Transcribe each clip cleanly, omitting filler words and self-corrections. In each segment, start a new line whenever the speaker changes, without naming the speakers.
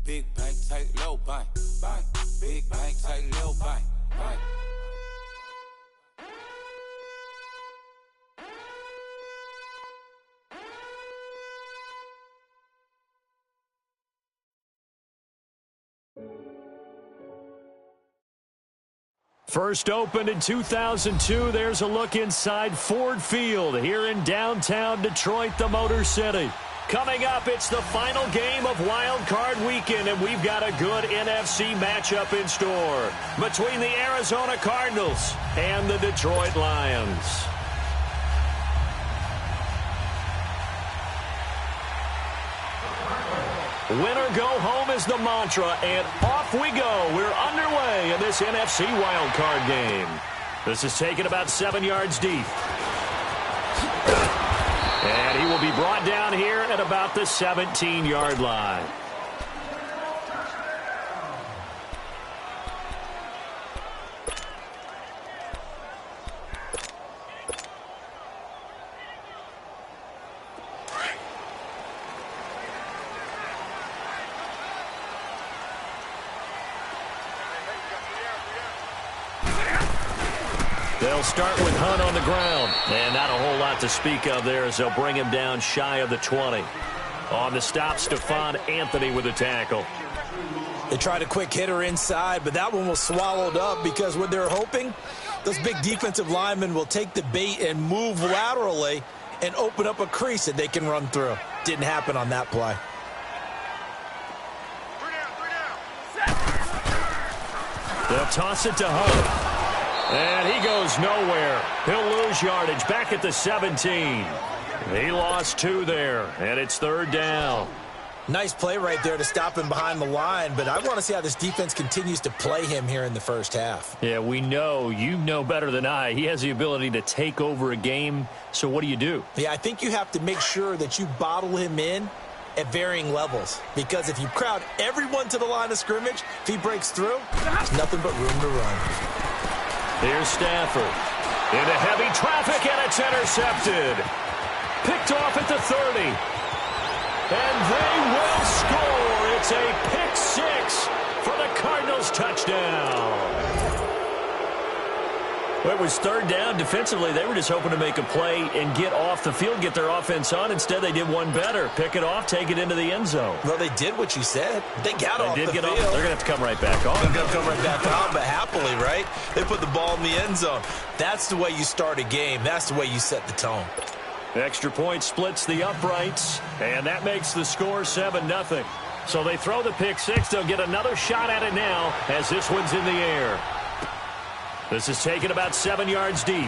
Big bank, take little bank, bank. Big bank, take little bank, bank.
First opened in 2002, there's a look inside Ford Field here in downtown Detroit, the Motor City. Coming up, it's the final game of Wild Card Weekend, and we've got a good NFC matchup in store between the Arizona Cardinals and the Detroit Lions. Winner go home is the mantra, and off we go. We're underway in this NFC wildcard game. This is taken about 7 yards deep. And he will be brought down here at about the 17-yard line. They'll start with Hunt on the ground. And not a whole lot to speak of there as they'll bring him down shy of the 20. On the stop, Stephon Anthony with a tackle.
They tried a quick hitter inside, but that one was swallowed up because what they're hoping, those big defensive linemen will take the bait and move laterally and open up a crease that they can run through. Didn't happen on that play.
They'll toss it to Hunt. And he goes nowhere. He'll lose yardage back at the 17. He lost 2 there, and it's third down.
Nice play right there to stop him behind the line, but I want to see how this defense continues to play him here in the first half.
Yeah, we know. You know better than I. He has the ability to take over a game, so what do?
Yeah, I think you have to make sure that you bottle him in at varying levels, because if you crowd everyone to the line of scrimmage, if he breaks through, there's nothing but room to run.
Here's Stafford. Into heavy traffic, and it's intercepted. Picked off at the 30. And they will score. It's a pick 6 for the Cardinals touchdown. Well, it was third down. Defensively, they were just hoping to make a play and get off the field, get their offense on. Instead, they did one better. Pick it off, take it into the end zone.
Well, they did what you said. They got off the field.
They're going to have to come right back on.
They're going to come right back on, but happily, right? They put the ball in the end zone. That's the way you start a game. That's the way you set the tone.
Extra point splits the uprights, and that makes the score 7-0. So they throw the pick 6. They'll get another shot at it now as this one's in the air. This is taken about 7 yards deep. And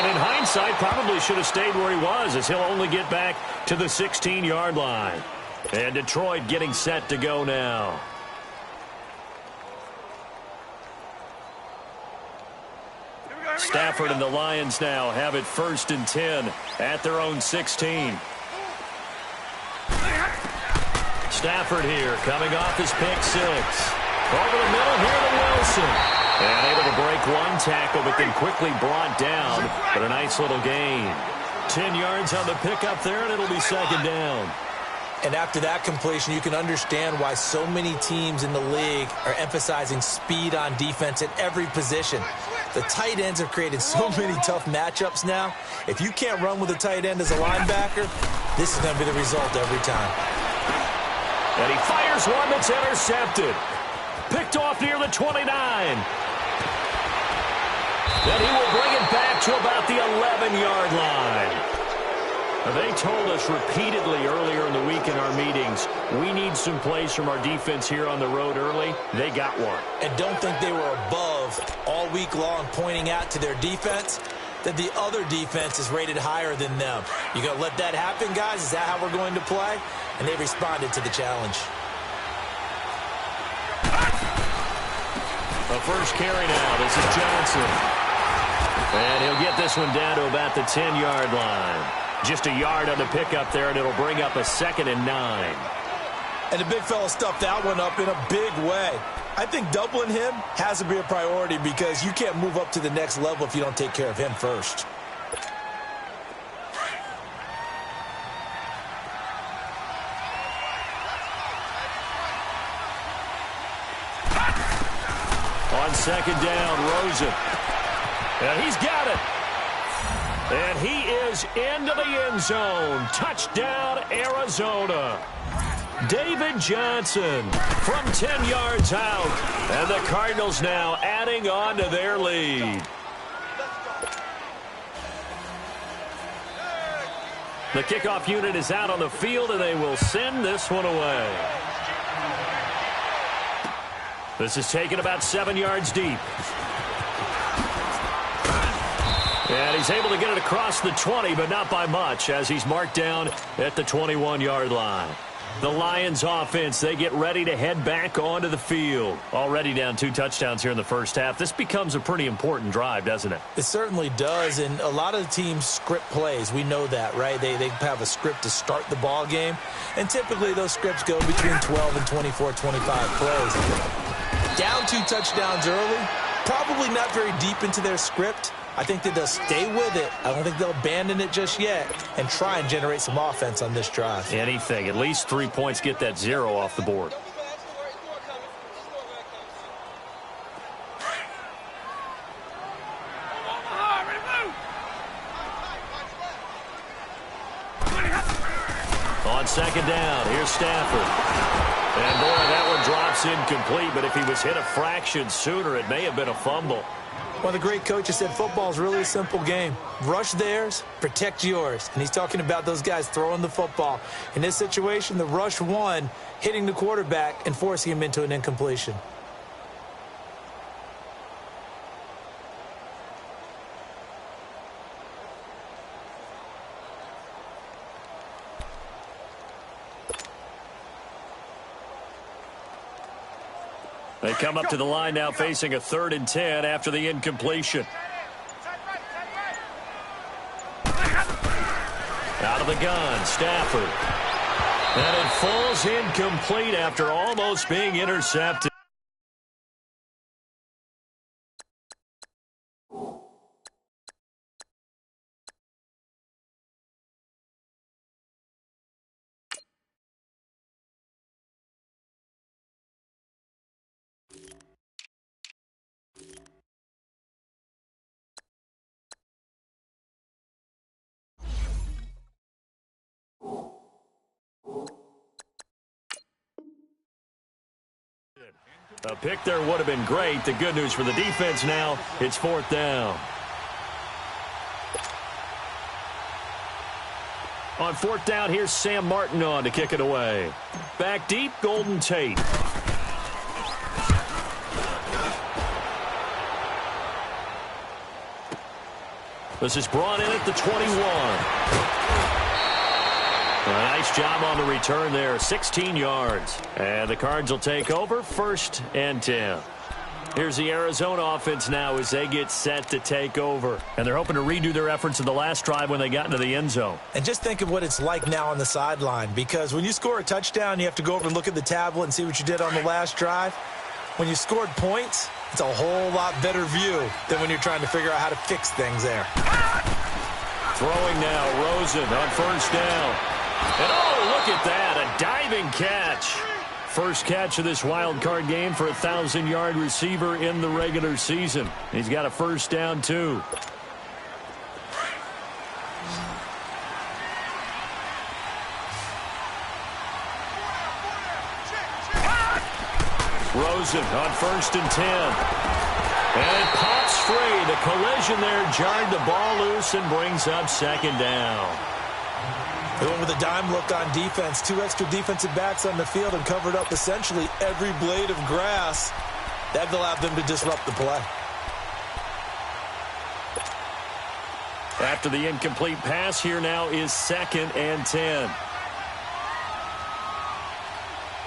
in hindsight, probably should have stayed where he was, as he'll only get back to the 16-yard line. And Detroit getting set to go now. Stafford and the Lions now have it 1st and 10 at their own 16. Stafford here coming off his pick 6. Over the middle here to Wilson. And able to break one tackle, but then quickly brought down. But a nice little gain. 10 yards on the pickup there, and it'll be 2nd down.
And after that completion, you can understand why so many teams in the league are emphasizing speed on defense at every position. The tight ends have created so many tough matchups now. If you can't run with a tight end as a linebacker, this is going to be the result every time.
And he fires one that's intercepted. Picked off near the 29. Then he will bring it back to about the 11-yard line. Now, they told us repeatedly earlier in the week in our meetings, we need some plays from our defense here on the road early. They got one.
And don't think they were above all week long pointing out to their defense that the other defense is rated higher than them. You going to let that happen, guys? Is that how we're going to play? And they responded to the challenge.
The first carry now. This is Johnson. And he'll get this one down to about the 10-yard line. Just a yard on the pickup there, and it'll bring up a 2nd and 9.
And the big fella stuffed that one up in a big way. I think doubling him has to be a priority because you can't move up to the next level if you don't take care of him first.
on second down, Rosen. And he's got it. And he is into the end zone. Touchdown, Arizona. David Johnson from 10 yards out. And the Cardinals now adding on to their lead. The kickoff unit is out on the field, and they will send this one away. This is taken about 7 yards deep. And he's able to get it across the 20, but not by much, as he's marked down at the 21-yard line. The Lions offense, they get ready to head back onto the field. Already down 2 touchdowns here in the first half. This becomes a pretty important drive, doesn't it?
It certainly does, and a lot of the teams script plays. We know that, right? They have a script to start the ball game, and typically those scripts go between 12 and 24, 25 plays. Down 2 touchdowns early, probably not very deep into their script. I think that they'll stay with it. I don't think they'll abandon it just yet and try and generate some offense on this drive.
Anything. At least 3 points, get that 0 off the board. On second down, here's Stafford. And boy, that one drops incomplete, but if he was hit a fraction sooner, it may have been a fumble.
One of the great coaches said football is really a simple game. Rush theirs, protect yours. And he's talking about those guys throwing the football. In this situation, the rush won, hitting the quarterback and forcing him into an incompletion.
They come up to the line now facing a 3rd and 10 after the incompletion. Out of the gun, Stafford. And it falls incomplete after almost being intercepted. A pick there would have been great. The good news for the defense now, it's 4th down. On 4th down, here's Sam Martin on to kick it away. Back deep, Golden Tate. This is brought in at the 21. A nice job on the return there, 16 yards. And the Cards will take over, 1st and 10. Here's the Arizona offense now as they get set to take over. And they're hoping to redo their efforts in the last drive when they got into the end zone.
And just think of what it's like now on the sideline, because when you score a touchdown, you have to go over and look at the tablet and see what you did on the last drive. When you scored points, it's a whole lot better view than when you're trying to figure out how to fix things there.
Throwing now, Rosen on 1st down. And oh, look at that, a diving catch. First catch of this wild card game for a 1,000-yard receiver in the regular season. He's got a 1st down, too. Rosen on 1st and 10. And it pops free. The collision there jarred the ball loose and brings up 2nd down.
They went with a dime look on defense. 2 extra defensive backs on the field and covered up essentially every blade of grass. That allowed them to disrupt the play.
After the incomplete pass, here now is 2nd and 10.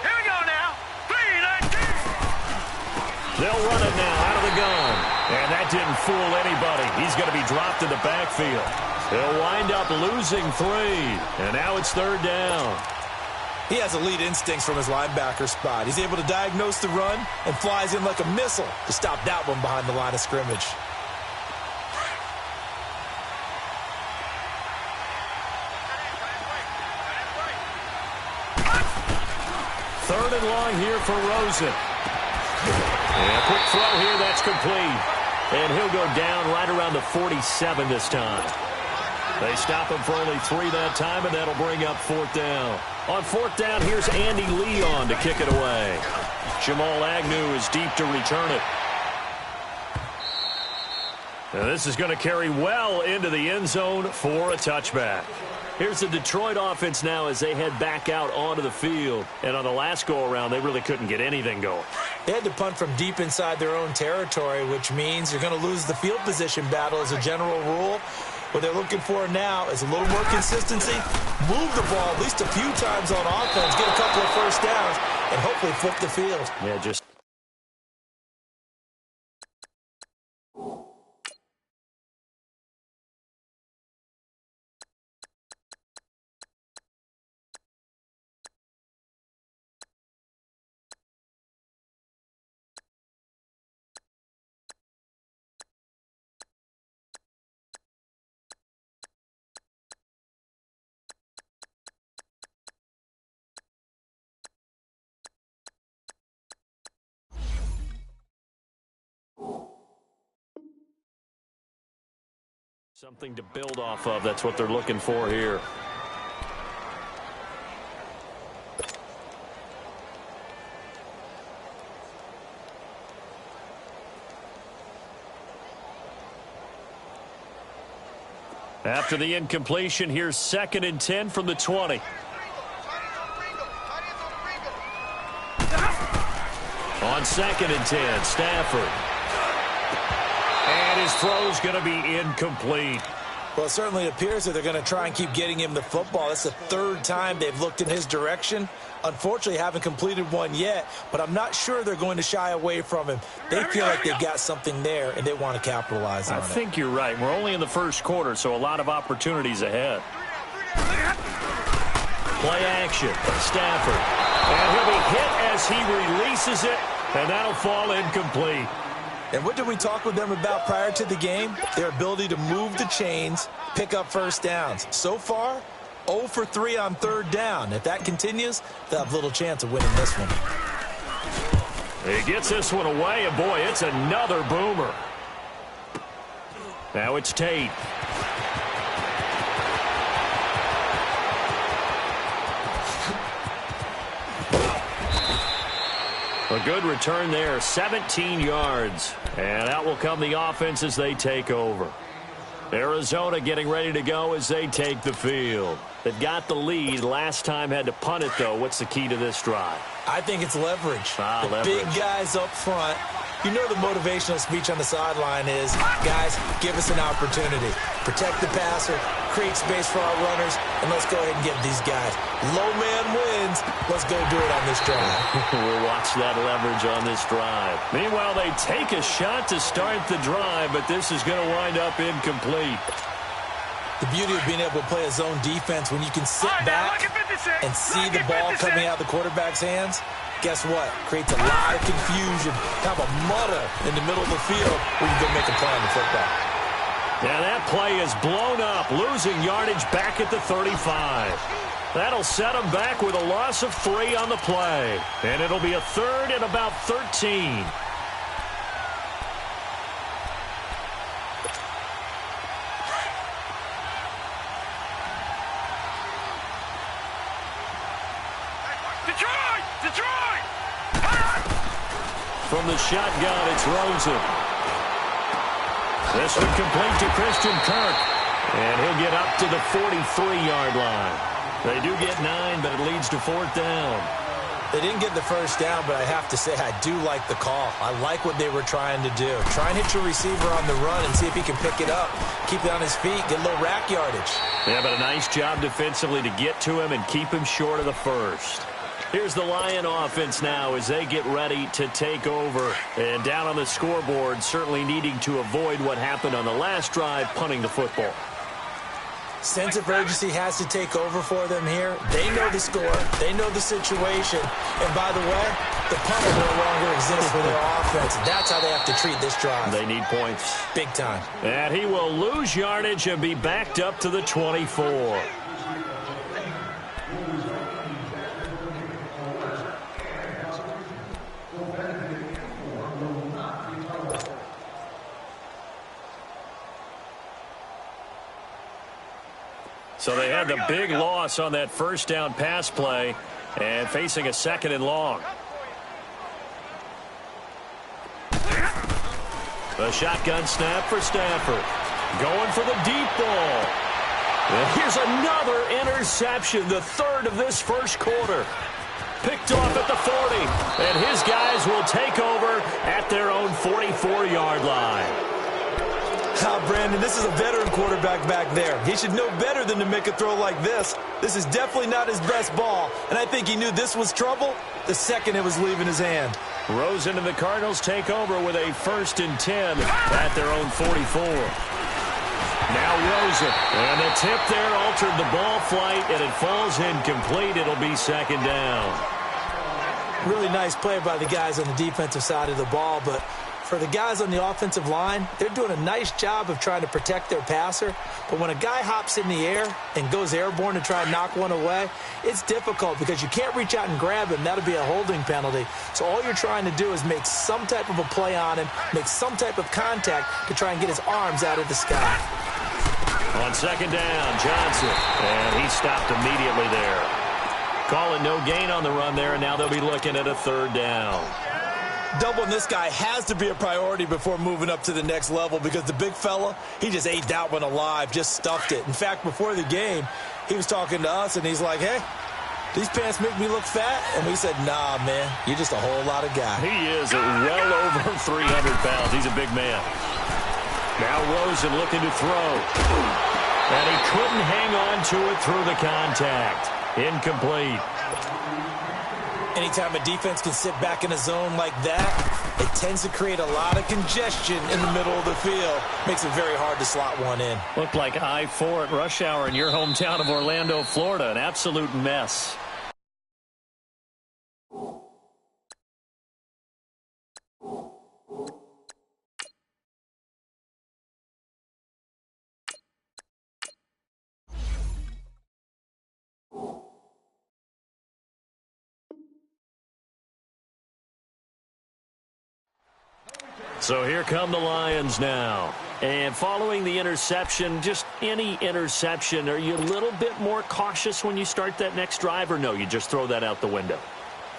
Here we go now. 3, 19.
They'll run it now out of the gun. And that didn't fool anybody. He's going to be dropped in the backfield. They'll wind up losing 3. And now it's 3rd down.
He has elite instincts from his linebacker spot. He's able to diagnose the run and flies in like a missile to stop that one behind the line of scrimmage.
Third and long here for Rosen. And a quick throw here, that's complete. And he'll go down right around the 47 this time. They stop him for only 3 that time, and that'll bring up 4th down. On 4th down, here's Andy Leon to kick it away. Jamal Agnew is deep to return it. Now this is going to carry well into the end zone for a touchback. Here's the Detroit offense now as they head back out onto the field. And on the last go-around, they really couldn't get anything going.
They had to punt from deep inside their own territory, which means you're going to lose the field position battle as a general rule. What they're looking for now is a little more consistency, move the ball at least a few times on offense, get a couple of first downs, and hopefully flip the field.
Yeah, just... something to build off of. That's what they're looking for here. After the incompletion, here's 2nd and 10 from the 20. On 2nd and 10, Stafford. And his throw's going to be incomplete.
Well, it certainly appears that they're going to try and keep getting him the football. That's the 3rd time they've looked in his direction. Unfortunately, haven't completed one yet, but I'm not sure they're going to shy away from him. They feel like they've got something there, and they want to capitalize on it.
I think you're right. We're only in the first quarter, so a lot of opportunities ahead. Play action. Stafford. And he'll be hit as he releases it, and that'll fall incomplete.
And what did we talk with them about prior to the game? Their ability to move the chains, pick up first downs. So far, 0 for 3 on 3rd down. If that continues, they'll have little chance of winning this one.
He gets this one away, and boy, it's another boomer. Now it's Tate. A good return there, 17 yards. And out will come the offense as they take over. Arizona getting ready to go as they take the field. They've got the lead. Last time had to punt it, though. What's the key to this drive?
I think it's leverage.
Leverage.
Big guys up front. You know the motivational speech on the sideline is, guys, give us an opportunity. Protect the passer, create space for our runners, and let's go ahead and get these guys. Low man wins. Let's go do it on this drive.
We'll watch that leverage on this drive. Meanwhile, they take a shot to start the drive, but this is going to wind up incomplete.
The beauty of being able to play a zone defense when you can sit back and see the ball coming out of the quarterback's hands, guess what? Creates a lot of confusion, kind of a muddle in the middle of the field where you go make a play on the football.
Yeah, that play is blown up, losing yardage back at the 35. That'll set them back with a loss of 3 on the play. And it'll be a 3rd and about 13. From the shotgun, it's Rosen. This one complete to Christian Kirk. And he'll get up to the 43-yard line. They do get 9, but it leads to 4th down.
They didn't get the first down, but I have to say I do like the call. I like what they were trying to do. Try and hit your receiver on the run and see if he can pick it up. Keep it on his feet, get a little rack yardage.
Yeah, but a nice job defensively to get to him and keep him short of the first. Here's the Lion offense now as they get ready to take over. And down on the scoreboard, certainly needing to avoid what happened on the last drive, punting the football.
Sense of urgency has to take over for them here. They know the score. They know the situation. And by the way, the punt will no longer exist for their offense. That's how they have to treat this drive.
They need points.
Big time.
And he will lose yardage and be backed up to the 24. So they had the big loss on that first down pass play and facing a 2nd and long. The shotgun snap for Stafford. Going for the deep ball. And here's another interception, the 3rd of this first quarter. Picked off at the 40, and his guys will take over at their own 44-yard line.
Brandon, this is a veteran quarterback back there. He should know better than to make a throw like this. This is definitely not his best ball, and I think he knew this was trouble the second it was leaving his hand.
Rosen and the Cardinals take over with a 1st and 10 at their own 44. Now Rosen, and the tip there altered the ball flight, and it falls incomplete. It'll be 2nd down.
Really nice play by the guys on the defensive side of the ball, but for the guys on the offensive line, they're doing a nice job of trying to protect their passer. But when a guy hops in the air and goes airborne to try and knock one away, it's difficult because you can't reach out and grab him. That'll be a holding penalty. So all you're trying to do is make some type of a play on him, make some type of contact to try and get his arms out of the sky.
On 2nd down, Johnson, and he stopped immediately there. Calling no gain on the run there, and now they'll be looking at a 3rd down.
Doubling this guy has to be a priority before moving up to the next level because the big fella, he just ate that one alive, just stuffed it. In fact, before the game, he was talking to us, and he's like, hey, these pants make me look fat? And we said, nah, man, you're just a whole lot of guy.
He is well over 300 pounds. He's a big man. Now Rosen looking to throw. And he couldn't hang on to it through the contact. Incomplete.
Anytime a defense can sit back in a zone like that, it tends to create a lot of congestion in the middle of the field. Makes it very hard to slot one in.
Looked like I-4 at rush hour in your hometown of Orlando, Florida. An absolute mess. So here come the Lions now. And following the interception, just any interception, are you a little bit more cautious when you start that next drive, or no, you just throw that out the window?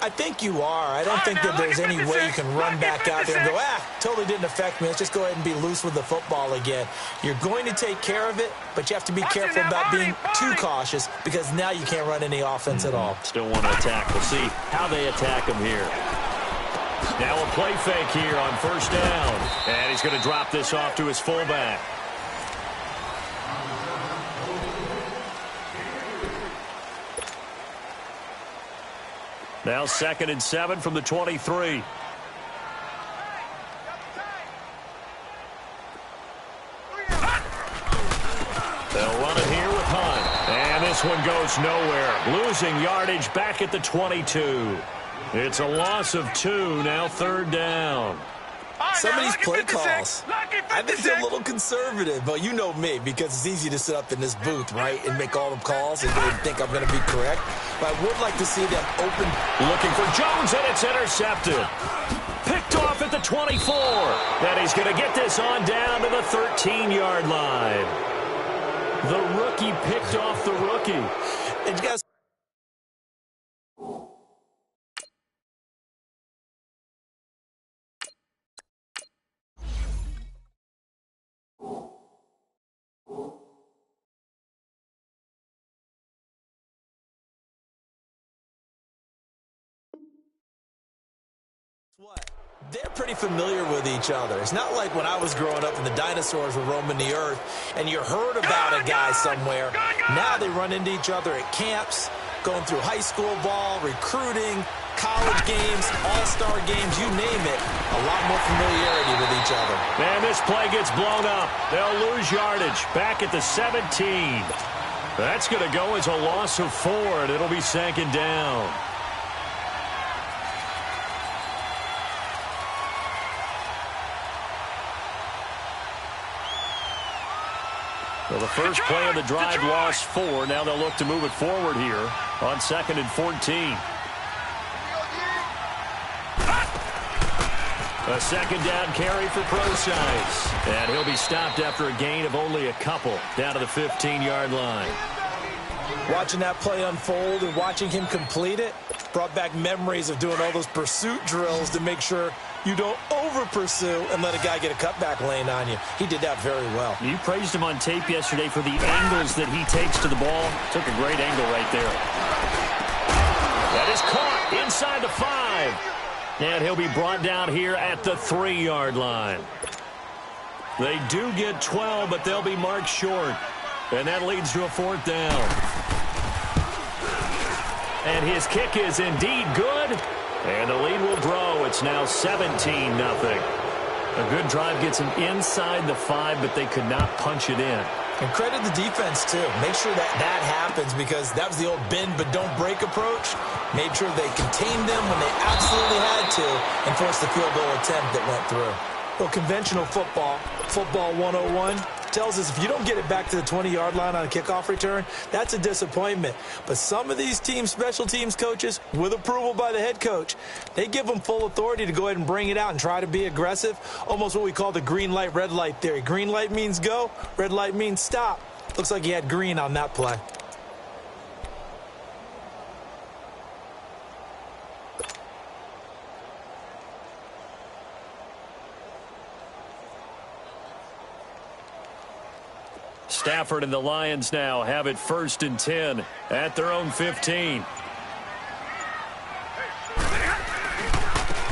I think you are. I don't think that there's any way you can run back out there and go, totally didn't affect me. Let's just go ahead and be loose with the football again. You're going to take care of it, but you have to be careful about being too cautious because now you can't run any offense at all.
Still want to attack. We'll see how they attack him here. Now a play fake here on 1st down. And he's going to drop this off to his fullback. Now 2nd and 7 from the 23. They'll run it here with Hunt. And this one goes nowhere. Losing yardage back at the 22. It's a loss of 2, now 3rd down.
Some of these play calls, I think they're a little conservative, but you know me, because it's easy to sit up in this booth, right, and make all the calls and think I'm going to be correct. But I would like to see them open.
Looking for Jones, and it's intercepted. Picked off at the 24. And he's going to get this on down to the 13-yard line. The rookie picked off the rookie.
And you guys. What? They're pretty familiar with each other. It's not like when I was growing up and the dinosaurs were roaming the earth and you heard about a guy somewhere. Now they run into each other at camps, going through high school ball, recruiting, college games, all-star games, you name it. A lot more familiarity with each other.
Man, this play gets blown up. They'll lose yardage back at the 17. That's going to go as a loss of 4, and it'll be 2nd down. Well, the first play of the drive lost 4. Now they'll look to move it forward here on 2nd and 14. A 2nd down carry for Procise. And he'll be stopped after a gain of only a couple down to the 15-yard line.
Watching that play unfold and watching him complete it brought back memories of doing all those pursuit drills to make sure you don't over-pursue and let a guy get a cutback lane on you. He did that very well.
You praised him on tape yesterday for the angles that he takes to the ball. Took a great angle right there. That is caught inside the 5. And he'll be brought down here at the 3-yard line. They do get 12, but they'll be marked short. And that leads to a 4th down. And his kick is indeed good. And the lead will grow. It's now 17-0. A good drive gets him inside the 5, but they could not punch it in.
And credit the defense, too. Make sure that happens, because that was the old bend but don't break approach. Made sure they contained them when they absolutely had to and forced the field goal attempt that went through. Well, conventional football 101, tells us if you don't get it back to the 20-yard line on a kickoff return, that's a disappointment. But some of these team special teams coaches, with approval by the head coach, they give them full authority to go ahead and bring it out and try to be aggressive. Almost what we call the green light, red light theory. Green light means go, red light means stop. Looks like he had green on that play.
Stafford and the Lions now have it 1st and 10 at their own 15.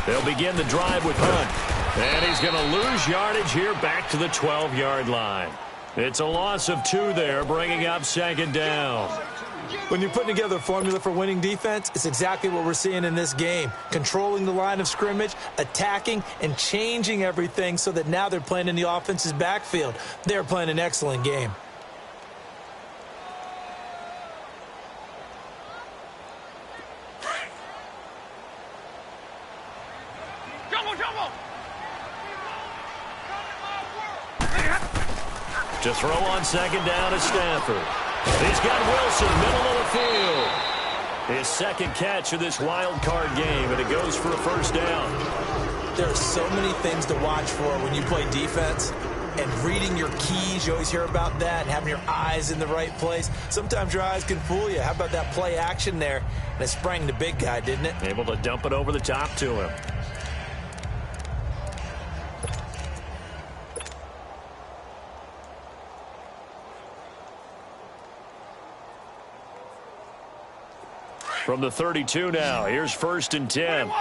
They'll begin the drive with Hunt. And he's going to lose yardage here back to the 12-yard line. It's a loss of 2 there, bringing up 2nd down.
When you're putting together a formula for winning defense, it's exactly what we're seeing in this game. Controlling the line of scrimmage, attacking, and changing everything so that now they're playing in the offense's backfield. They're playing an excellent game.
To throw on 2nd down is Stafford. He's got Wilson, middle of the field. His 2nd catch of this wild card game, and it goes for a 1st down.
There are so many things to watch for when you play defense. And reading your keys, you always hear about that, and having your eyes in the right place. Sometimes your eyes can fool you. How about that play action there? And it sprang the big guy, didn't it?
Able to dump it over the top to him. From the 32 now, here's 1st and 10.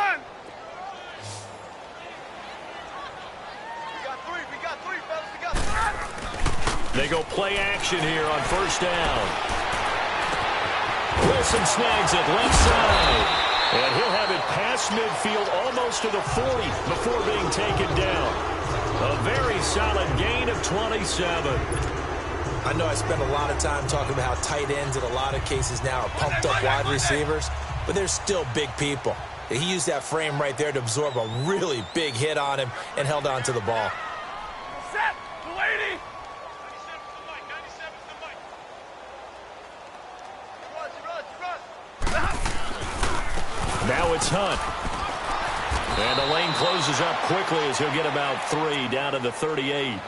They go play action here on 1st down. Wilson snags it left side. And he'll have it past midfield almost to the 40 before being taken down. A very solid gain of 27.
I know I spend a lot of time talking about how tight ends in a lot of cases now are pumped up wide receivers, but they're still big people. He used that frame right there to absorb a really big hit on him and held on to the ball.
Set, lady.
Now it's Hunt. And the lane closes up quickly as he'll get about 3 down to the 38.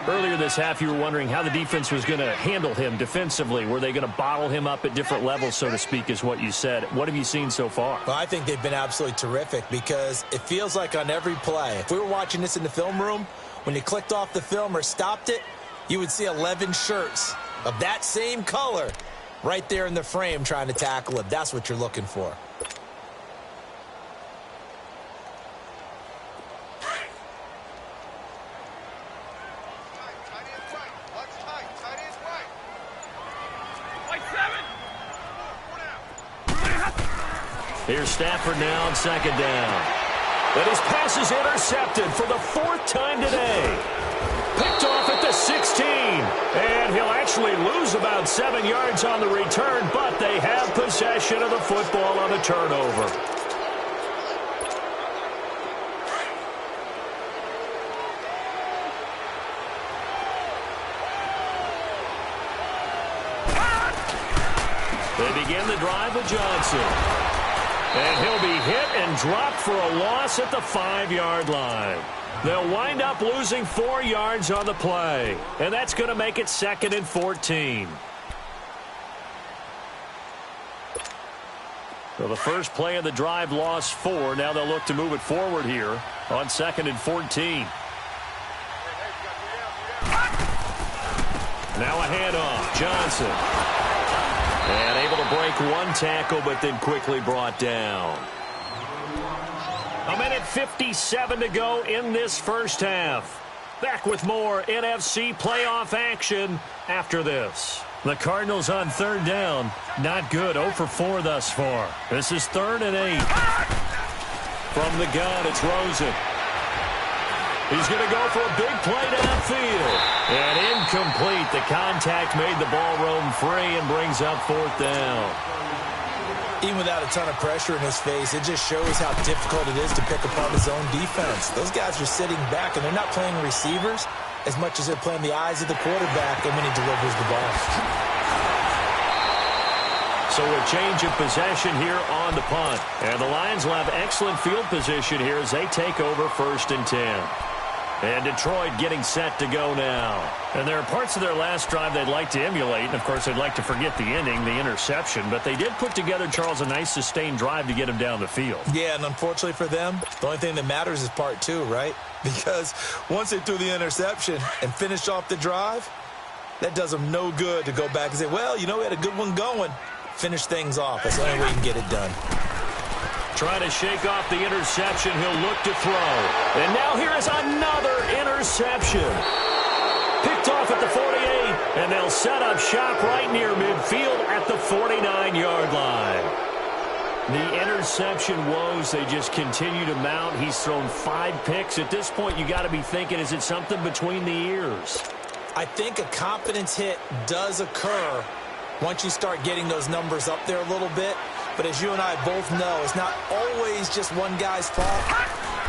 Earlier this half, you were wondering how the defense was going to handle him defensively. Were they going to bottle him up at different levels, so to speak, is what you said. What have you seen so far?
Well, I think they've been absolutely terrific because it feels like on every play, if we were watching this in the film room, when you clicked off the film or stopped it, you would see 11 shirts of that same color right there in the frame trying to tackle him. That's what you're looking for.
Here's Stafford now on 2nd down. But his pass is intercepted for the 4th time today. Picked off at the 16. And he'll actually lose about 7 yards on the return, but they have possession of the football on the turnover. They begin the drive with Johnson. And he'll be hit and dropped for a loss at the 5-yard line. They'll wind up losing 4 yards on the play. And that's going to make it 2nd and 14. Well, the first play of the drive lost 4. Now they'll look to move it forward here on 2nd and 14. Now a handoff. Johnson. And able to break one tackle, but then quickly brought down. A minute 57 to go in this first half. Back with more NFC playoff action after this. The Cardinals on 3rd down. Not good. 0 for 4 thus far. This is 3rd and 8. From the gun, it's Rosen. He's going to go for a big play downfield. And incomplete. The contact made the ball roam free and brings up 4th down.
Even without a ton of pressure in his face, it just shows how difficult it is to pick apart his own defense. Those guys are sitting back, and they're not playing receivers as much as they're playing the eyes of the quarterback and when he delivers the ball.
So a change of possession here on the punt. And the Lions will have excellent field position here as they take over 1st and 10. And Detroit getting set to go now. And there are parts of their last drive they'd like to emulate. And, of course, they'd like to forget the ending, the interception. But they did put together, Charles, a nice sustained drive to get him down the field.
Yeah, and unfortunately for them, the only thing that matters is part 2, right? Because once they threw the interception and finished off the drive, that does them no good to go back and say, well, you know, we had a good one going. Finish things off. That's the only way you can get it done.
Trying to shake off the interception. He'll look to throw. And now here is another interception. Picked off at the 48. And they'll set up shop right near midfield at the 49-yard line. The interception woes, they just continue to mount. He's thrown 5 picks. At this point, you got to be thinking, is it something between the ears?
I think a confidence hit does occur once you start getting those numbers up there a little bit. But as you and I both know, it's not always just one guy's fault.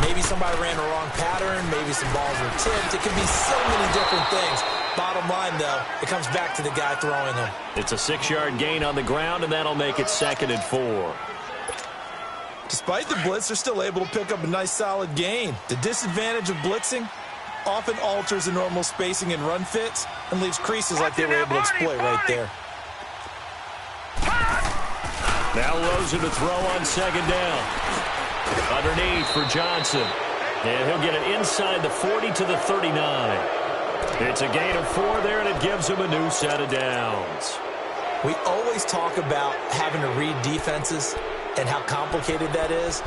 Maybe somebody ran the wrong pattern. Maybe some balls were tipped. It can be so many different things. Bottom line, though, it comes back to the guy throwing them.
It's a 6-yard gain on the ground, and that'll make it 2nd and 4.
Despite the blitz, they're still able to pick up a nice, solid gain. The disadvantage of blitzing often alters the normal spacing and run fits and leaves creases like they were able to exploit right there.
Now Rosen to throw on 2nd down. Underneath for Johnson. And he'll get it inside the 40 to the 39. It's a gain of 4 there, and it gives him a new set of downs.
We always talk about having to read defenses and how complicated that is.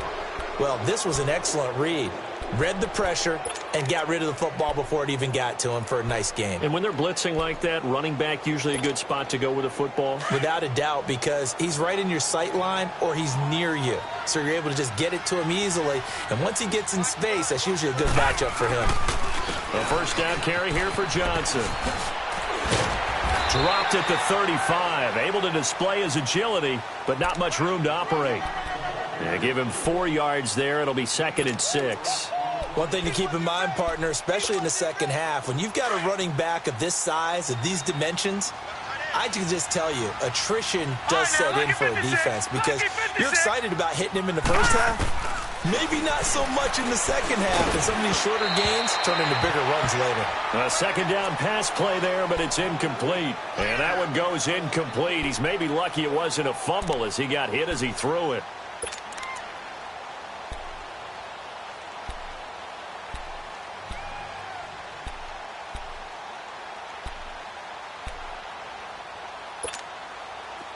Well, this was an excellent read. Read the pressure and got rid of the football before it even got to him for a nice game.
And when they're blitzing like that, running back usually a good spot to go with a football?
Without a doubt, because he's right in your sight line or he's near you. So you're able to just get it to him easily. And once he gets in space, that's usually a good matchup for him.
A first down carry here for Johnson. Dropped at the 35. Able to display his agility, but not much room to operate. Yeah, give him 4 yards there. It'll be 2nd and 6.
One thing to keep in mind, partner, especially in the second half, when you've got a running back of this size, of these dimensions, I can just tell you, attrition does set in for a defense because you're excited about hitting him in the first half. Maybe not so much in the second half, and some of these shorter gains turn into bigger runs later.
A 2nd down pass play there, but it's incomplete. And that one goes incomplete. He's maybe lucky it wasn't a fumble as he got hit as he threw it.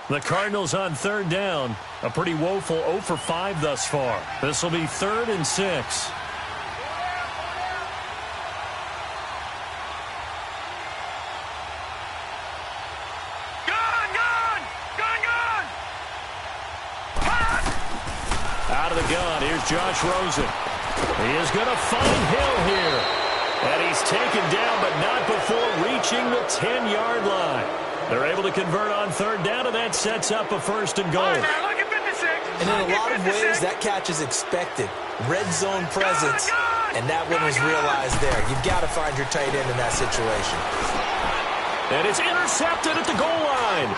The Cardinals on 3rd down. A pretty woeful 0 for 5 thus far. This will be 3rd and 6. Out of the gun, here's Josh Rosen. He is going to find Hill here. And he's taken down, but not before reaching the 10-yard line. They're able to convert on 3rd down, and that sets up a 1st and goal.
And in a lot of ways, that catch is expected. Red zone presence, and that one was realized there. You've got to find your tight end in that situation.
And it's intercepted at the goal line.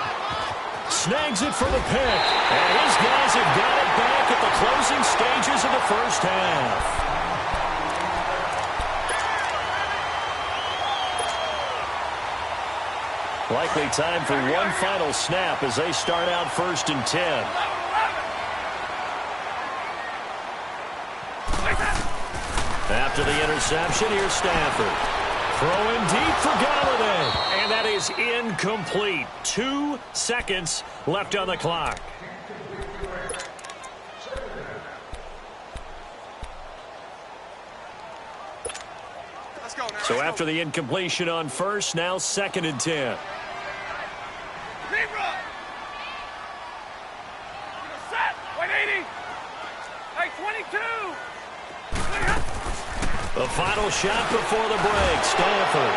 Snags it for the pick. And his guys have got it back at the closing stages of the first half. Likely time for one final snap as they start out 1st and 10. After the interception, here's Stafford. Throwing deep for Galladay. And that is incomplete. 2 seconds left on the clock. So after the incompletion on first, now 2nd and 10.
Set. 180. Hey, 22.
The final shot before the break, Stafford.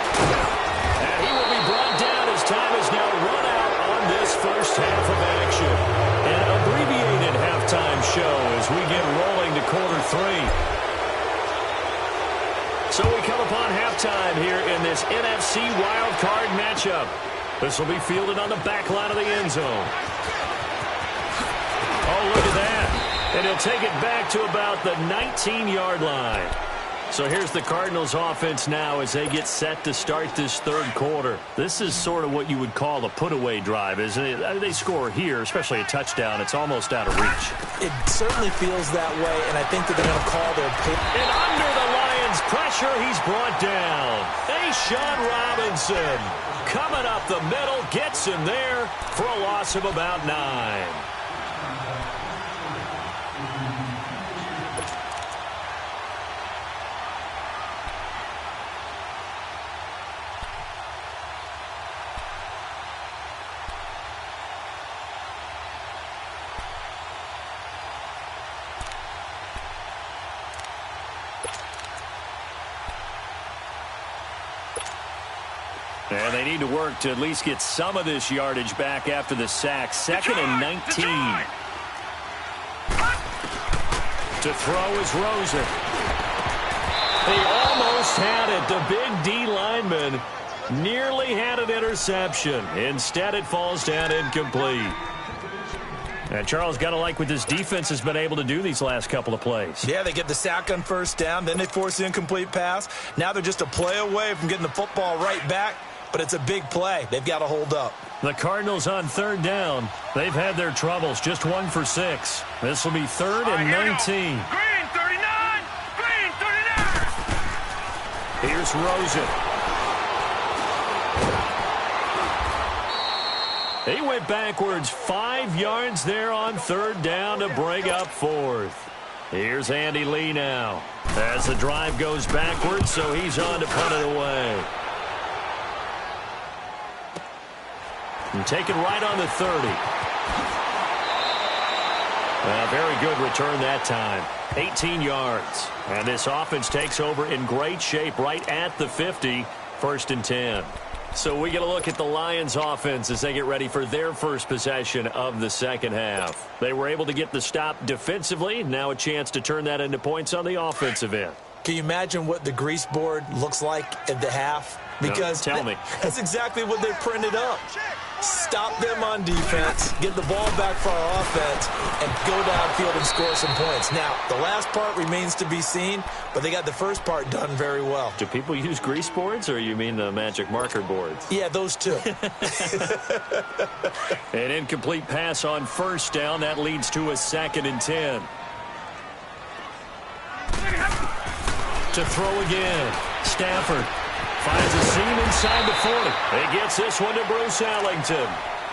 And he will be brought down as time is now run out on this first half of action. An abbreviated halftime show as we get rolling to quarter 3. So we come upon halftime here in this NFC wildcard matchup. This will be fielded on the back line of the end zone. Oh, look at that. And he'll take it back to about the 19-yard line. So here's the Cardinals offense now as they get set to start this third quarter. This is sort of what you would call a put-away drive, isn't it? They score here, especially a touchdown. It's almost out of reach.
It certainly feels that way, and I think that they're going to call their pick.
And under the Lions' pressure, he's brought down. Sean Robinson coming up the middle, gets him there for a loss of about 9. And they need to work to at least get some of this yardage back after the sack. 2nd and 19. To throw is Rosen. They almost had it. The big D lineman nearly had an interception. Instead, it falls down incomplete. And Charles, got to like what this defense has been able to do these last couple of plays.
Yeah, they get the sack on first down, then they force the incomplete pass. Now they're just a play away from getting the football right back. But it's a big play. They've got to hold up.
The Cardinals on 3rd down. They've had their troubles. Just 1 for 6. This will be 3rd and 19.
Green 39. Green 39.
Here's Rosen. He went backwards 5 yards there on 3rd down to bring up 4th. Here's Andy Lee now. As the drive goes backwards, so he's on to punt it away. And taken right on the 30. Very good return that time. 18 yards. And this offense takes over in great shape right at the 50. 1st and 10. So we get a look at the Lions offense as they get ready for their first possession of the second half. They were able to get the stop defensively. Now a chance to turn that into points on the offensive end.
Can you imagine what the grease board looks like at the half? Because
no, tell me.
That's exactly what they printed up. Stop them on defense, get the ball back for our offense, and go downfield and score some points. Now, the last part remains to be seen, but they got the first part done very well.
Do people use grease boards, or you mean the magic marker boards?
Yeah, those two.
An incomplete pass on 1st down. That leads to a 2nd and 10. To throw again. Stafford. Finds a seam inside the 40. He gets this one to Bruce Ellington.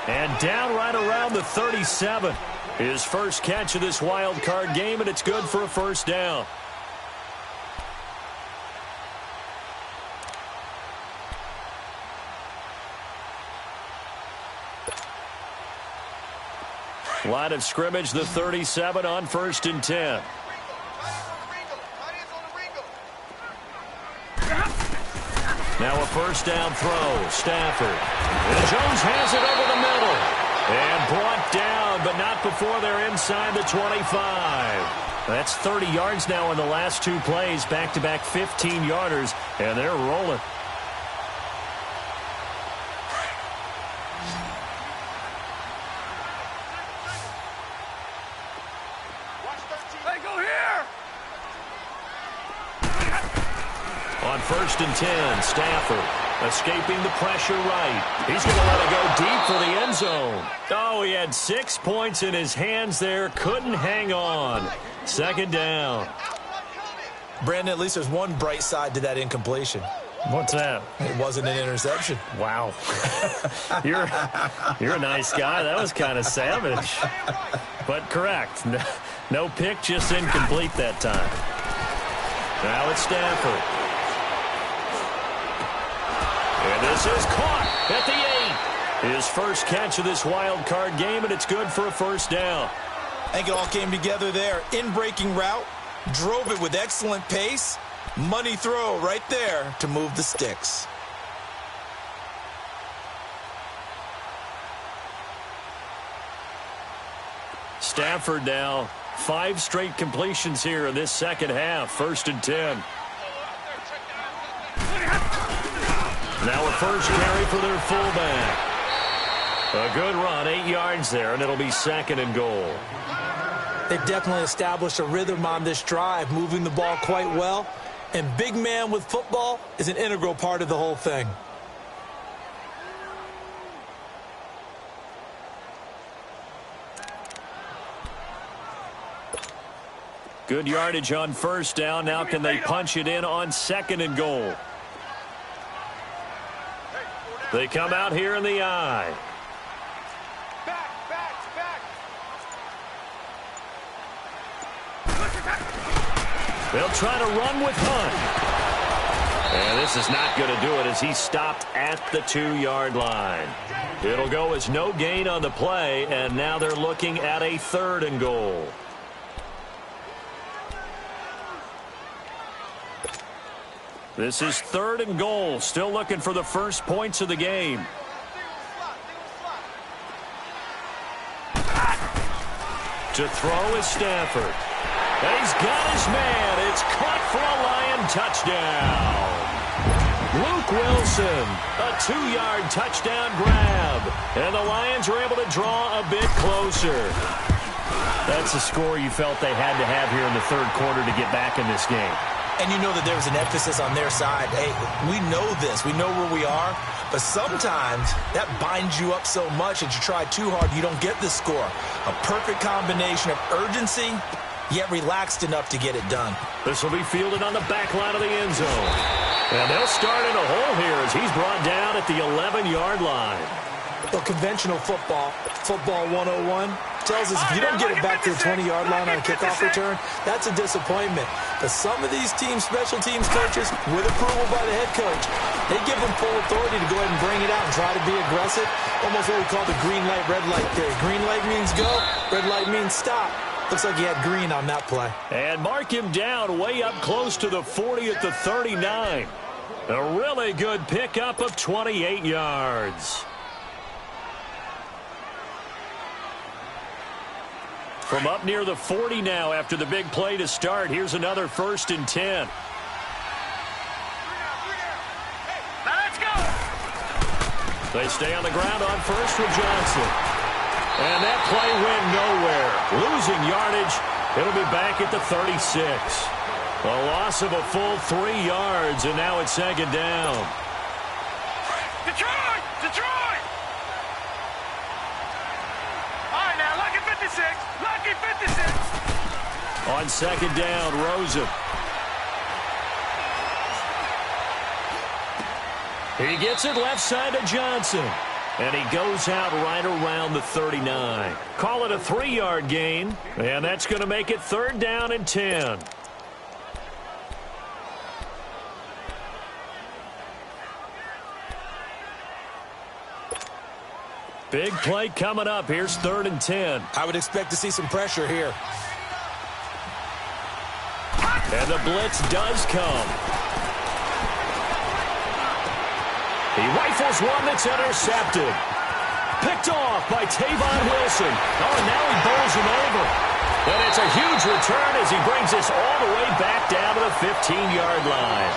And down right around the 37. His first catch of this wild card game, and it's good for a 1st down. Line of scrimmage, the 37 on 1st and 10. Now a 1st down throw. Stafford. And Jones has it over the middle. And brought down, but not before they're inside the 25. That's 30 yards now in the last 2 plays. Back-to-back 15-yarders, and they're rolling.
Hey, go here.
On 1st and 10, Stafford escaping the pressure right. He's going to let it go deep for the end zone. Oh, he had 6 points in his hands there. Couldn't hang on. 2nd down.
Brandon, at least there's one bright side to that incompletion.
What's that?
It wasn't an interception.
Wow. You're a nice guy. That was kind of savage. But correct. No pick, just incomplete that time. Now it's Stafford. And this is caught at the 8. His first catch of this wild card game, and it's good for a first down.
I think it all came together there. In-breaking route, drove it with excellent pace. Money throw right there to move the sticks.
Stafford now 5 straight completions here in this second half. 1st and 10. Now a first carry for their fullback. A good run, 8 yards there, and it'll be 2nd and goal.
They've definitely established a rhythm on this drive, moving the ball quite well. And big man with football is an integral part of the whole thing.
Good yardage on first down. Now can they punch it in on 2nd and goal? They come out here in the I. They'll try to run with Hunt. And this is not going to do it as he's stopped at the 2-yard line. It'll go as no gain on the play, and now they're looking at a 3rd and goal. This is 3rd and goal. Still looking for the first points of the game. To throw is Stafford. And he's got his man. It's caught for a Lion touchdown. Luke Wilson, a 2-yard touchdown grab. And the Lions are able to draw a bit closer. That's a score you felt they had to have here in the 3rd quarter to get back in this game.
And you know that there was an emphasis on their side. Hey, we know this. We know where we are. But sometimes that binds you up so much that you try too hard, you don't get the score. A perfect combination of urgency, yet relaxed enough to get it done.
This will be fielded on the back line of the end zone. And they'll start in a hole here as he's brought down at the 11-yard line.
Well, conventional football 101, tells us if you don't get it back to the 20-yard line on a kickoff return, that's a disappointment. But some of these teams, special teams coaches, with approval by the head coach, they give them full authority to go ahead and bring it out and try to be aggressive. Almost what we call the green light, red light theory. Green light means go, red light means stop. Looks like he had green on that play.
And mark him down way up close to the 40 at the 39. A really good pickup of 28 yards. From up near the 40 now after the big play to start. Here's another 1st and 10.
Now let's go.
They stay on the ground on first with Johnson. And that play went nowhere. Losing yardage. It'll be back at the 36. A loss of a full 3 yards, and now it's 2nd down.
Detroit! Detroit! All right, now, lucky 56. Lucky 56.
On 2nd down, Rosen. He gets it left side to Johnson. And he goes out right around the 39. Call it a 3-yard gain. And that's going to make it 3rd down and 10. Big play coming up. Here's 3rd and 10.
I would expect to see some pressure here.
And the blitz does come. He rifles one that's intercepted. Picked off by Tavon Wilson. Oh, and now he bowls him over. And it's a huge return as he brings this all the way back down to the 15-yard line.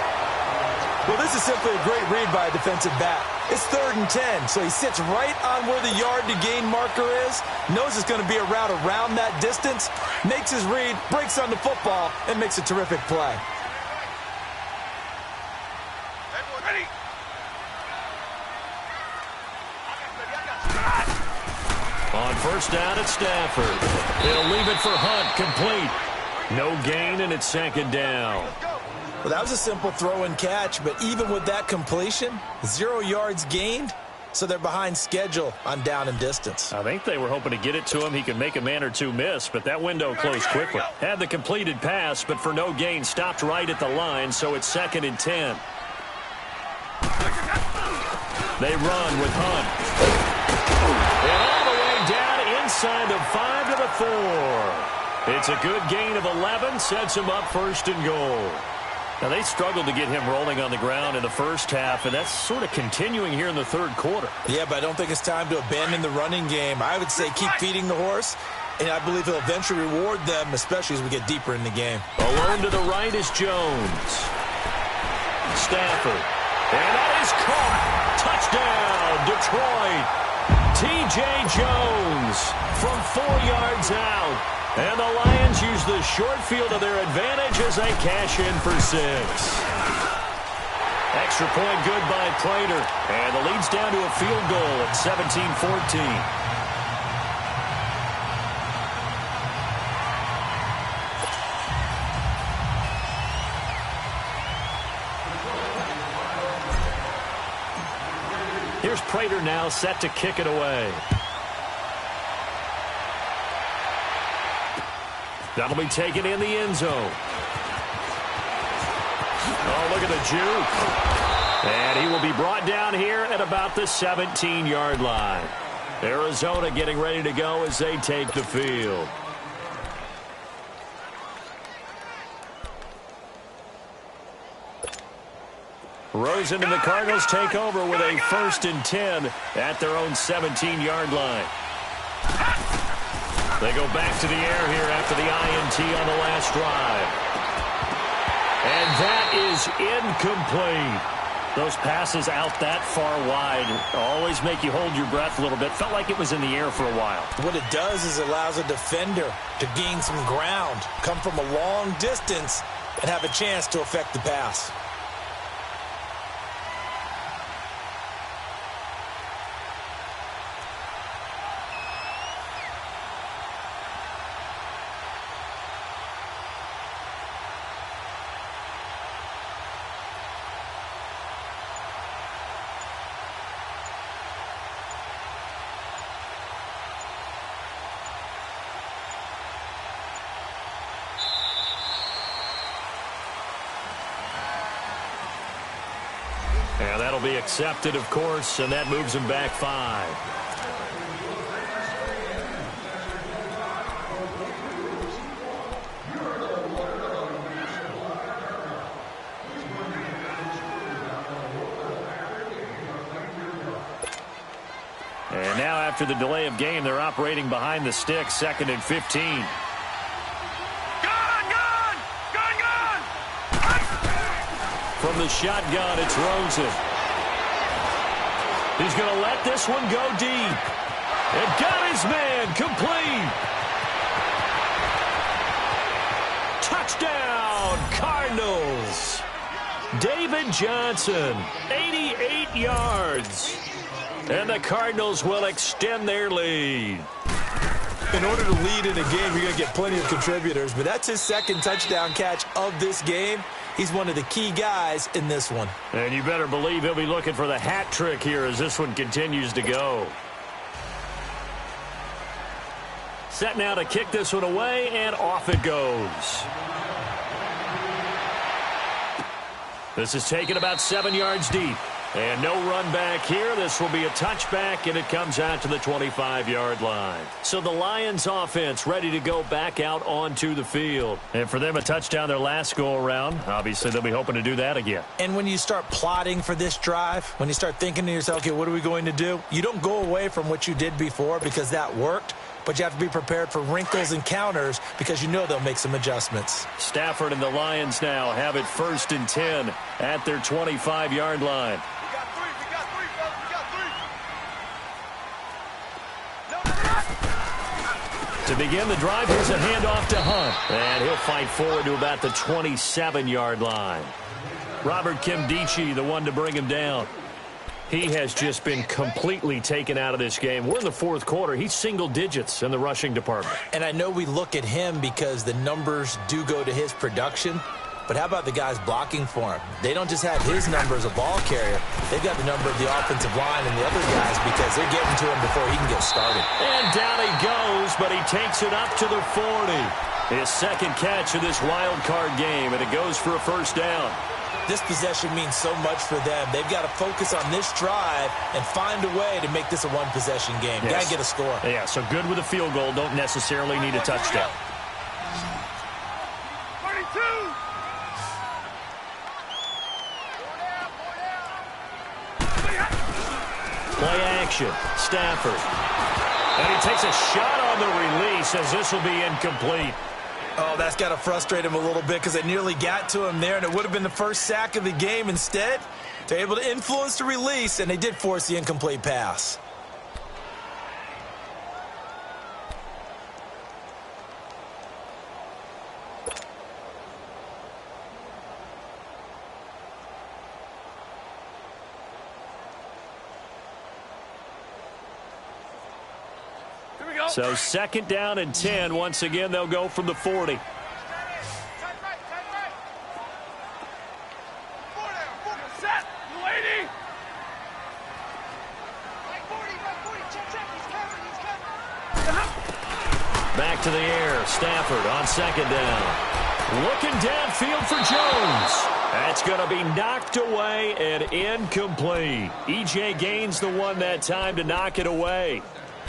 Well, this is simply a great read by a defensive back. It's 3rd and 10, so he sits right on where the yard-to-gain marker is, knows it's going to be a route around that distance, makes his read, breaks on the football, and makes a terrific play.
Ready?
On first down at Stafford. He'll leave it for Hunt, complete. No gain, and it's 2nd down.
Well, that was a simple throw and catch, but even with that completion, 0 yards gained, so they're behind schedule on down and distance.
I think they were hoping to get it to him. He could make a man or two miss, but that window closed quickly. Had the completed pass, but for no gain, stopped right at the line, so it's 2nd and 10. They run with Hunt. And all the way down inside the 5 to the 4. It's a good gain of 11, sets him up 1st and goal. Now, they struggled to get him rolling on the ground in the first half, and that's sort of continuing here in the 3rd quarter.
Yeah, but I don't think it's time to abandon the running game. I would say keep feeding the horse, and I believe he'll eventually reward them, especially as we get deeper in the game.
Alone to the right is Jones. Stafford. And that is caught. Touchdown, Detroit. T.J. Jones from 4 yards out. And the Lions use the short field to their advantage as they cash in for 6. Extra point good by Prater. And the lead's down to a field goal at 17-14. Here's Prater now set to kick it away. That'll be taken in the end zone. Oh, look at the juke. And he will be brought down here at about the 17-yard line. Arizona getting ready to go as they take the field. Rosen and the Cardinals take over with a 1st and 10 at their own 17-yard line. They go back to the air here after the INT on the last drive. And that is incomplete. Those passes out that far wide always make you hold your breath a little bit. Felt like it was in the air for a while.
What it does is allows a defender to gain some ground, come from a long distance, and have a chance to affect the pass.
And that'll be accepted, of course, and that moves him back 5. And now after the delay of game, they're operating behind the stick, 2nd and 15. From the shotgun, it's Rosen. He's going to let this one go deep. And got his man complete. Touchdown, Cardinals. David Johnson, 88 yards. And the Cardinals will extend their lead.
In order to lead in a game, you're going to get plenty of contributors, but that's his 2nd touchdown catch of this game. He's one of the key guys in this one.
And you better believe he'll be looking for the hat trick here as this one continues to go. Set now to kick this one away, and off it goes. This is taken about 7 yards deep. And no run back here. This will be a touchback, and it comes out to the 25-yard line. So the Lions offense ready to go back out onto the field. And for them, a touchdown their last go-around. Obviously, they'll be hoping to do that again.
And when you start plotting for this drive, when you start thinking to yourself, okay, what are we going to do? You don't go away from what you did before because that worked. But you have to be prepared for wrinkles and counters because you know they'll make some adjustments.
Stafford and the Lions now have it 1st and 10 at their 25-yard line. To begin the drive, here's a handoff to Hunt. And he'll fight forward to about the 27-yard line. Robert Kimdichie, the one to bring him down. He has just been completely taken out of this game. We're in the 4th quarter. He's single digits in the rushing department.
And I know we look at him because the numbers do go to his production, but how about the guys blocking for him? They don't just have his number as a ball carrier. They've got the number of the offensive line and the other guys because they're getting to him before he can get started.
And down he goes, but he takes it up to the 40. His second catch of this wild card game, and it goes for a first down.
This possession means so much for them. They've got to focus on this drive and find a way to make this a one-possession game.
Yes.
Got to get a score.
Yeah, so good with a field goal. Don't necessarily need a touchdown.
32.
Play action. Stafford. And he takes a shot on the release as this will be incomplete.
Oh, that's got to frustrate him a little bit because they nearly got to him there, and it would have been the first sack of the game. Instead, they're able to influence the release, and they did force the incomplete pass.
So second down and 10. Once again, they'll go from the 40. Back to the air. Stafford on second down. Looking downfield for Jones. That's going to be knocked away and incomplete. E.J. Gaines the one that time to knock it away.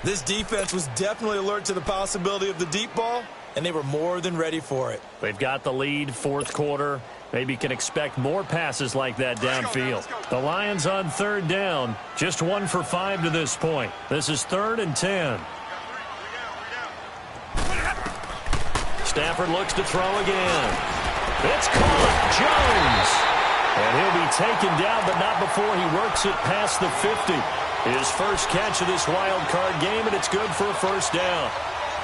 This defense was definitely alert to the possibility of the deep ball, and they were more than ready for it.
They've got the lead, fourth quarter. Maybe can expect more passes like that downfield. The Lions on third down, just 1 for 5 to this point. This is 3rd and 10. Stafford looks to throw again. It's caught. Jones. And he'll be taken down, but not before he works it past the 50. His first catch of this wild card game, and it's good for a first down.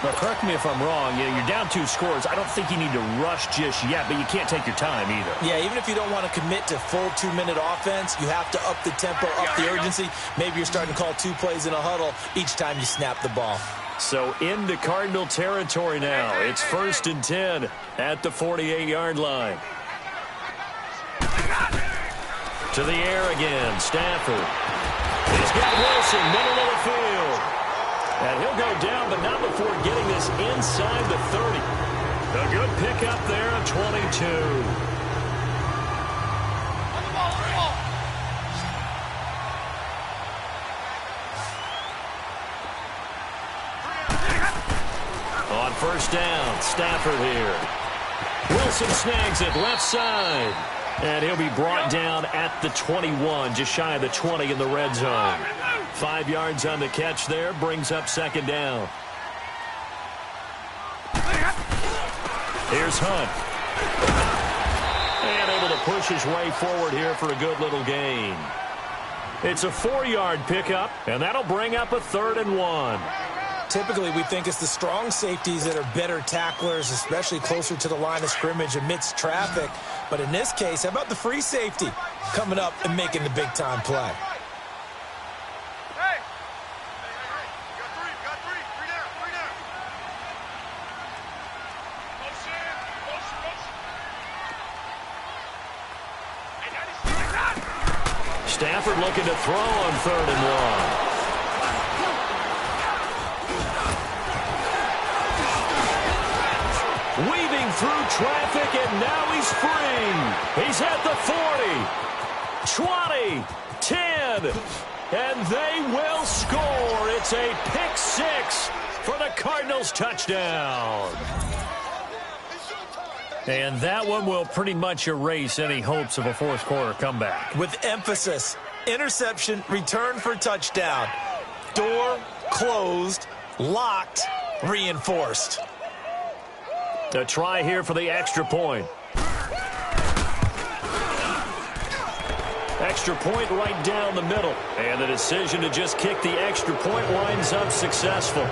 Now, correct me if I'm wrong. You're down 2 scores. I don't think you need to rush just yet, but you can't take your time either.
Yeah, even if you don't want to commit to full 2-minute offense, you have to up the tempo, up the urgency. Maybe you're starting to call 2 plays in a huddle each time you snap the ball.
So into Cardinal territory now. It's 1st and 10 at the 48-yard line. To the air again, Stafford. He's got Wilson, middle of the field. And he'll go down, but not before getting this inside the 30. A good pickup there at 22. On first down, Stafford here. Wilson snags it left side. And he'll be brought down at the 21, just shy of the 20 in the red zone. 5 yards on the catch there, brings up second down. Here's Hunt. And able to push his way forward here for a good little gain. It's a 4-yard pickup, and that'll bring up a 3rd and 1.
Typically, we think it's the strong safeties that are better tacklers, especially closer to the line of scrimmage amidst traffic. But in this case, how about the free safety coming up and making the big-time play?
Hey! Got three. Three down. Motion.
Stafford looking to throw on 3rd and 1. Weaving through traffic, and now he's free. He's at the 40, 20, 10, and they will score. It's a pick 6 for the Cardinals touchdown. And that one will pretty much erase any hopes of a fourth quarter comeback.
With emphasis, interception, return for touchdown. Door closed, locked, reinforced.
A try here for the extra point. Extra point right down the middle. And the decision to just kick the extra point winds up successful.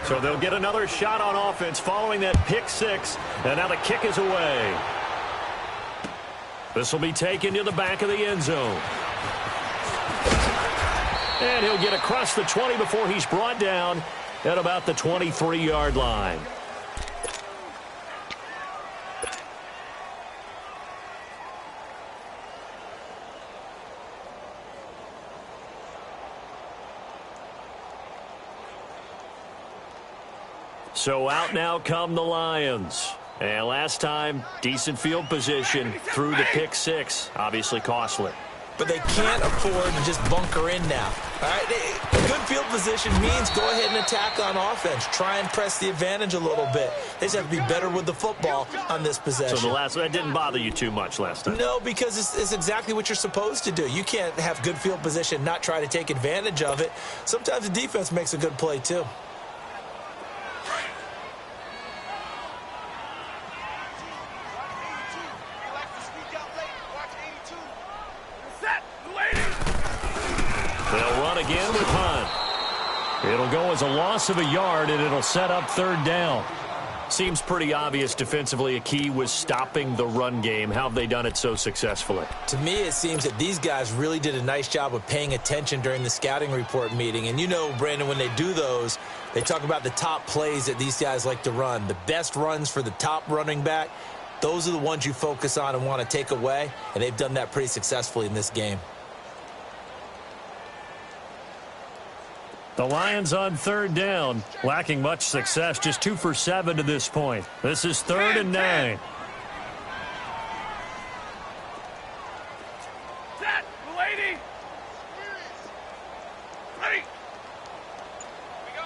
So they'll get another shot on offense following that pick six. And now the kick is away. This will be taken to the back of the end zone. And he'll get across the 20 before he's brought down at about the 23-yard line. So out now come the Lions. And last time, decent field position through the pick six. Obviously costly.
But they can't afford to just bunker in now. All right, good field position means go ahead and attack on offense. Try and press the advantage a little bit. They just have to be better with the football on this possession.
So that didn't bother you too much last time?
No, because it's exactly what you're supposed to do. You can't have good field position, not try to take advantage of it. Sometimes the defense makes a good play too.
They'll run again with Hunt. It'll go as a loss of a yard, and it'll set up third down. Seems pretty obvious defensively a key was stopping the run game. How have they done it so successfully?
To me, it seems that these guys really did a nice job of paying attention during the scouting report meeting. And you know, Brandon, when they do those, they talk about the top plays that these guys like to run. The best runs for the top running back, those are the ones you focus on and want to take away. And they've done that pretty successfully in this game.
The Lions on third down, lacking much success, just 2 for 7 to this point. This is 3rd and 9.
Set, lady. Ready. Here we go.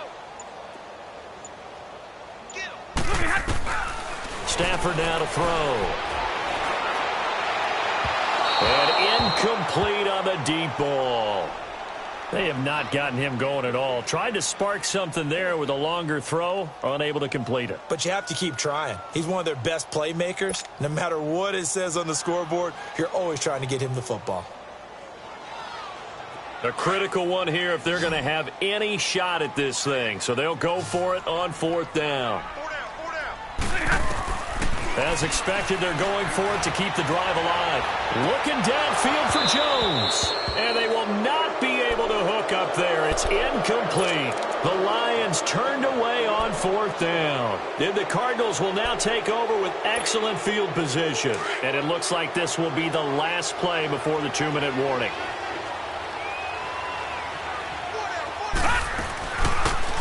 Stafford now to throw. And incomplete on the deep ball. They have not gotten him going at all. Tried to spark something there with a longer throw, unable to complete it.
But you have to keep trying. He's one of their best playmakers. No matter what it says on the scoreboard, you're always trying to get him the football.
A critical one here if they're going to have any shot at this thing. So they'll go for it on 4th down. As expected, they're going for it to keep the drive alive. Looking downfield for Jones. And they will not be able to hook up there. It's incomplete. The Lions turned away on 4th down. And the Cardinals will now take over with excellent field position. And it looks like this will be the last play before the 2-minute warning.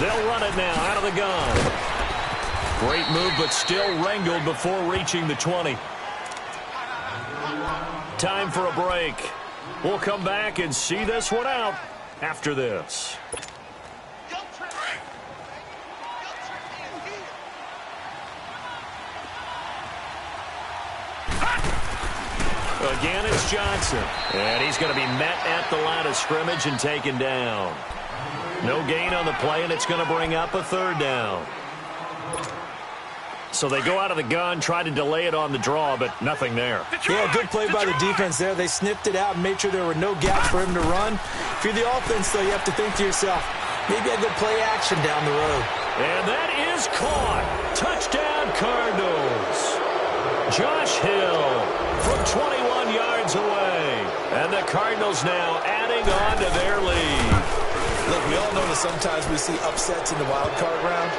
They'll run it now out of the gun. Great move, but still wrangled before reaching the 20. Time for a break. We'll come back and see this one out after this. Again, it's Johnson. And he's going to be met at the line of scrimmage and taken down. No gain on the play, and it's going to bring up a 3rd down. So they go out of the gun, try to delay it on the draw, but nothing there.
Yeah, good play by the defense there. They sniffed it out and made sure there were no gaps for him to run. If you're the offense, though, you have to think to yourself, maybe I go play action down the road.
And that is caught. Touchdown, Cardinals. Josh Hill from 21 yards away. And the Cardinals now adding on to their lead.
Look, we all know that sometimes we see upsets in the wild card round.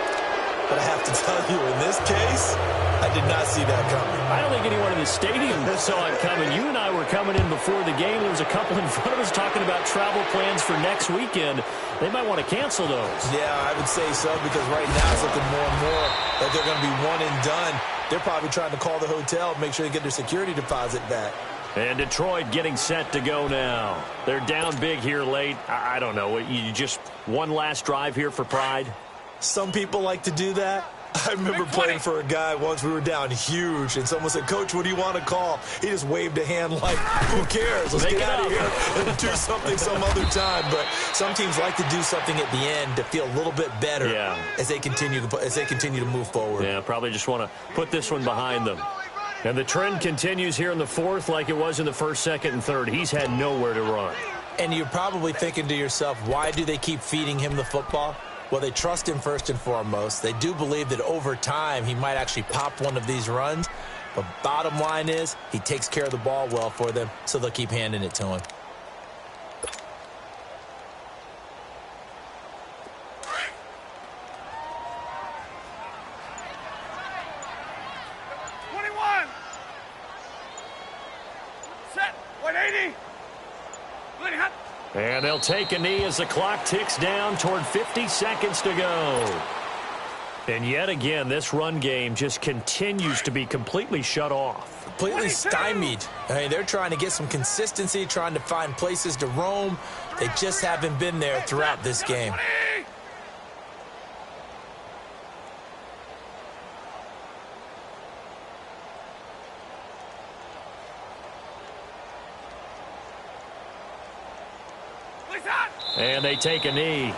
But I have to tell you, in this case, I did not see that coming.
I don't think anyone in the stadium saw it coming. You and I were coming in before the game. There was a couple in front of us talking about travel plans for next weekend. They might want to cancel those.
Yeah, I would say so, because right now it's looking more and more that they're going to be one and done. They're probably trying to call the hotel, make sure they get their security deposit back.
And Detroit getting set to go now. They're down big here late. I don't know. You just one last drive here for pride?
Some people like to do that. I remember playing for a guy once. We were down huge, and someone said, "Coach, what do you want to call?" He just waved a hand like, who cares? Let's get out of here and do something some other time. But some teams like to do something at the end to feel a little bit better as they continue to move forward.
Yeah, probably just want to put this one behind them. And the trend continues here in the 4th like it was in the 1st, 2nd, and 3rd. He's had nowhere to run.
And you're probably thinking to yourself, why do they keep feeding him the football? Well, they trust him first and foremost. They do believe that over time he might actually pop one of these runs. But bottom line is he takes care of the ball well for them, so they'll keep handing it to him.
And they'll take a knee as the clock ticks down toward 50 seconds to go. And yet again, this run game just continues to be completely shut off.
Completely stymied. I mean, they're trying to get some consistency, trying to find places to roam. They just haven't been there throughout this game.
And they take a knee.